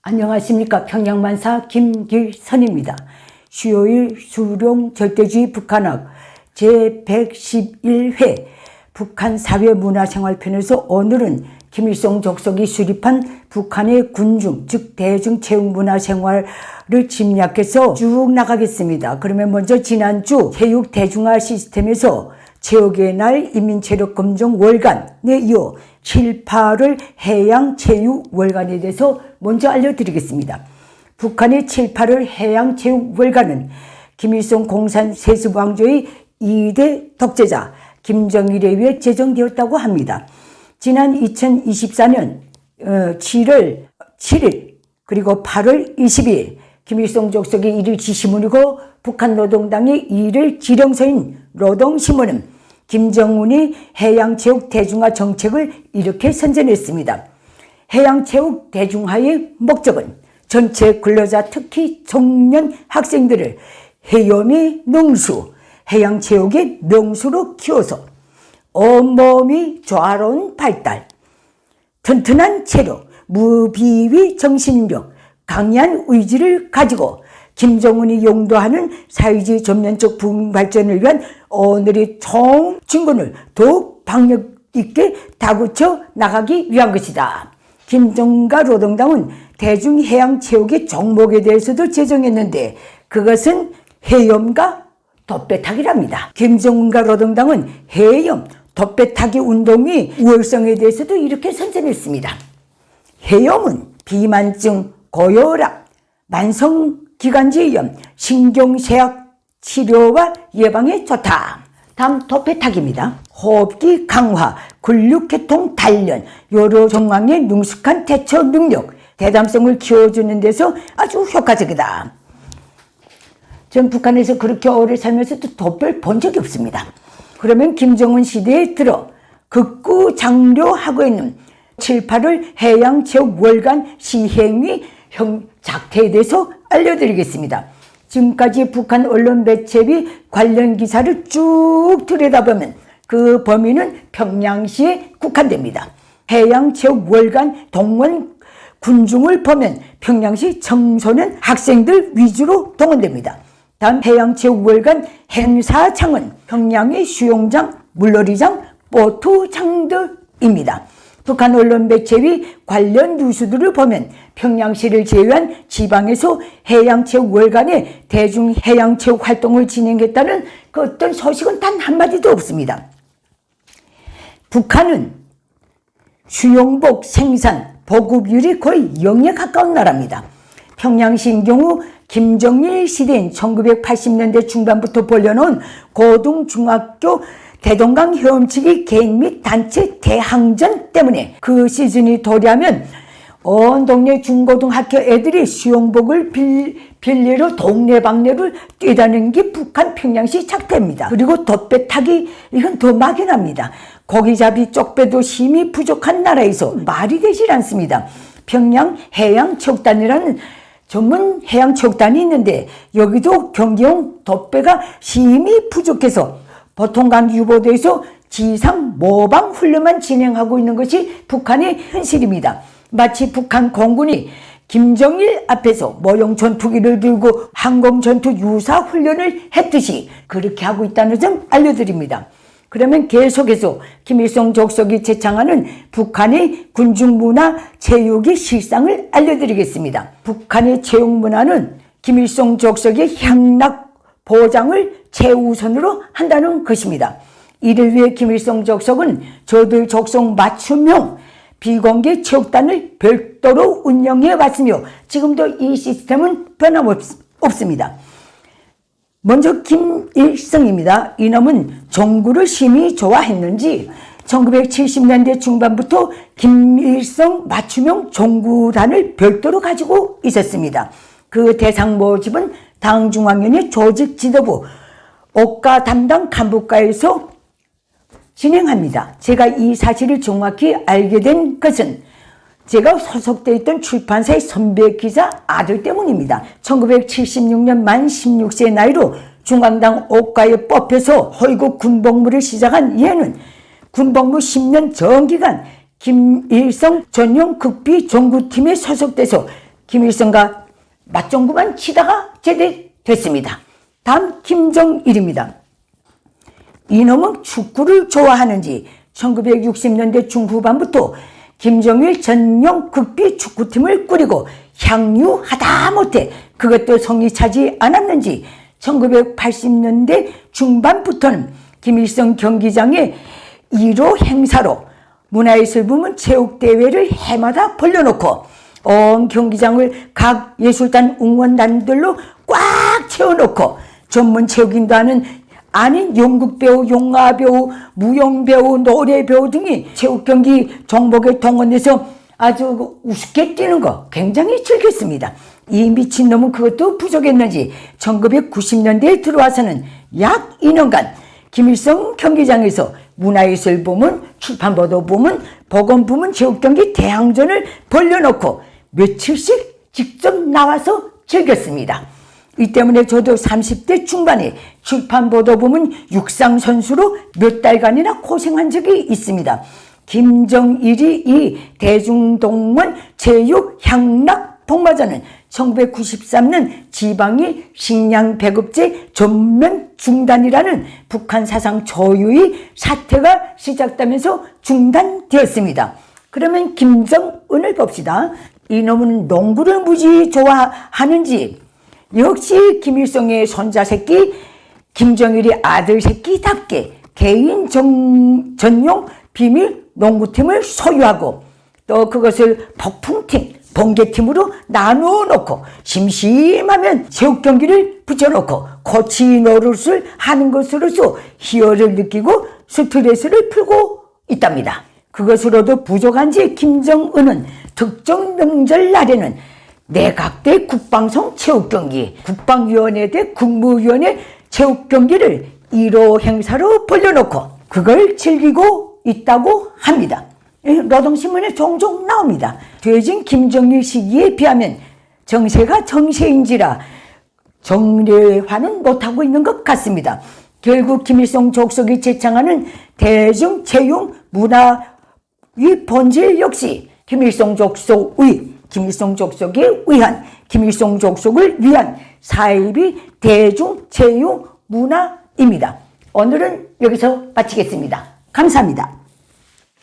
안녕하십니까. 평양만사 김길선입니다. 수요일 수룡 절대주의 북한학 제111회 북한 사회문화생활편에서 오늘은 김일성 족속이 수립한 북한의 군중, 즉 대중체육문화생활을 짐작해서 쭉 나가겠습니다. 그러면 먼저 지난주 체육대중화 시스템에서 체육의 날 인민체력검정 월간에 이어 7, 8월 해양체육월간에 대해서 먼저 알려드리겠습니다. 북한의 7, 8월 해양체육월간은 김일성 공산세습왕조의 2대 독재자 김정일에 의해 제정되었다고 합니다. 지난 2024년 7월 7일 그리고 8월 22일 김일성 족속의 일일 지시문이고 북한 노동당의 일일 지령서인 노동신문은 김정은이 해양체육 대중화 정책을 이렇게 선전했습니다. 해양체육 대중화의 목적은 전체 근로자 특히 청년 학생들을 해염의 능수, 해양체육의 명수로 키워서 온몸이 조화로운 발달, 튼튼한 체력, 무비위 정신력, 강한 의지를 가지고 김정은이 용도하는 사회주의 전면적 부흥 발전을 위한 오늘의 총 진군을 더욱 박력 있게 다구쳐 나가기 위한 것이다. 김정은과 노동당은 대중해양체육의 종목에 대해서도 제정했는데 그것은 해염과 돛배타기랍니다. 김정은과 노동당은 해염, 돛배타기 운동의 우월성에 대해서도 이렇게 선전했습니다. 해염은 비만증, 고혈압, 만성기관지염, 신경쇠약 치료와 예방에 좋다. 다음 돛배타기입니다. 호흡기 강화, 근육계통 단련, 여러 정황에 능숙한 대처 능력, 대담성을 키워주는 데서 아주 효과적이다. 전 북한에서 그렇게 오래 살면서도 돛배를 본 적이 없습니다. 그러면 김정은 시대에 들어 극구장려하고 있는 7, 8월 해양체육월간 시행의 작태에 대해서 알려드리겠습니다. 지금까지 북한 언론 매체의 관련 기사를 쭉 들여다보면 그 범위는 평양시에 국한됩니다. 해양체육월간 동원 군중을 보면 평양시 청소년 학생들 위주로 동원됩니다. 다음 해양체육월간 행사장은 평양의 수영장, 물놀이장, 보트장 등입니다. 북한 언론 매체의 관련 뉴스들을 보면 평양시를 제외한 지방에서 해양체육월간에 대중해양체육 활동을 진행했다는 그 어떤 소식은 단 한마디도 없습니다. 북한은 수영복 생산, 보급률이 거의 0에 가까운 나라입니다. 평양시인 경우 김정일 시대인 1980년대 중반부터 벌려놓은 고등, 중학교, 대동강 헤엄치기 개인 및 단체 대항전 때문에 그 시즌이 도래하면 온 동네 중고등학교 애들이 수영복을 빌리러 동네방네를 뛰다니는 게 북한 평양시 작태입니다. 그리고 돛배타기 이건 더 막연합니다. 고기잡이 쪽배도 힘이 부족한 나라에서 말이 되질 않습니다. 평양 해양체육단이라는 전문 해양체육단이 있는데 여기도 경기용 돛배가 힘이 부족해서 보통강 유보대에서 지상 모방 훈련만 진행하고 있는 것이 북한의 현실입니다. 마치 북한 공군이 김정일 앞에서 모형 전투기를 들고 항공 전투 유사 훈련을 했듯이 그렇게 하고 있다는 점 알려드립니다. 그러면 계속해서 김일성 족속이 제창하는 북한의 군중문화 체육의 실상을 알려드리겠습니다. 북한의 체육문화는 김일성 족속의 향락 보장을 최우선으로 한다는 것입니다. 이를 위해 김일성 족속은 저들 족속 맞춤형 비공개 체육단을 별도로 운영해 왔으며 지금도 이 시스템은 변함없습니다. 먼저 김일성입니다. 이놈은 정구를 심히 좋아했는지 1970년대 중반부터 김일성 맞춤형 정구단을 별도로 가지고 있었습니다. 그 대상 모집은 당중앙위원회 조직 지도부 옥가 담당 간부과에서 진행합니다. 제가 이 사실을 정확히 알게 된 것은 제가 소속되어 있던 출판사의 선배 기자 아들 때문입니다. 1976년 만 16세 나이로 중앙당 옥가에 뽑혀서 허위국 군복무를 시작한 얘는 군복무 10년 전 기간 김일성 전용 극비 정구팀에 소속돼서 김일성과 맞종구만 치다가 제대됐습니다. 다음 김정일입니다. 이놈은 축구를 좋아하는지 1960년대 중후반부터 김정일 전용 극비 축구팀을 꾸리고 향유하다 못해 그것도 성이 차지 않았는지 1980년대 중반부터는 김일성 경기장의 1호 행사로 문화예술부문 체육대회를 해마다 벌려놓고 온 경기장을 각 예술단 응원단들로 꽉 채워놓고 전문 체육인도 아닌 연극배우, 영화배우, 무용배우, 노래배우 등이 체육경기 종목에 동원돼서 아주 우습게 뛰는 거 굉장히 즐겼습니다. 이 미친놈은 그것도 부족했는지 1990년대에 들어와서는 약 2년간 김일성 경기장에서 문화예술부문, 출판보도부문, 보건부문 체육경기 대항전을 벌려놓고 며칠씩 직접 나와서 즐겼습니다. 이 때문에 저도 30대 중반에 출판보도부문 육상선수로 몇 달간이나 고생한 적이 있습니다. 김정일이 이 대중동원 체육 향락 복마전은 1993년 지방이 식량 배급제 전면 중단이라는 북한 사상 초유의 사태가 시작되면서 중단되었습니다. 그러면 김정은을 봅시다. 이놈은 농구를 무지 좋아하는지 역시 김일성의 손자새끼 김정일이 아들새끼답게 개인 전용 비밀 농구팀을 소유하고 또 그것을 폭풍팀, 번개팀으로 나누어 놓고 심심하면 체육경기를 붙여놓고 코치 노릇을 하는 것으로서 희열을 느끼고 스트레스를 풀고 있답니다. 그것으로도 부족한지 김정은은 특정 명절날에는 내각대 국방성 체육경기, 국방위원회 대 국무위원회 체육경기를 1호 행사로 벌려놓고 그걸 즐기고 있다고 합니다. 노동신문에 종종 나옵니다. 되진 김정일 시기에 비하면 정세가 정세인지라 정례화는 못하고 있는 것 같습니다. 결국 김일성 족속이 제창하는 대중체육 문화의 본질 역시 김일성 족속에 의한 김일성 족속을 위한 사이비 대중체육 문화입니다. 오늘은 여기서 마치겠습니다. 감사합니다.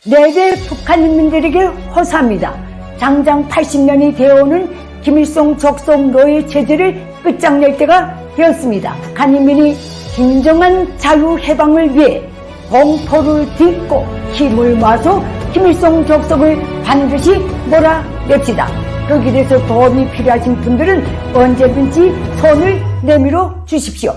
내대 북한인민들에게 호소합니다. 장장 80년이 되어오는 김일성 족속 노예 체제를 끝장낼 때가 되었습니다. 북한인민이 진정한 자유해방을 위해 공포를 딛고 힘을 모아서 김일성 족속을 반드시 몰아냅시다. 그 길에서 도움이 필요하신 분들은 언제든지 손을 내밀어 주십시오.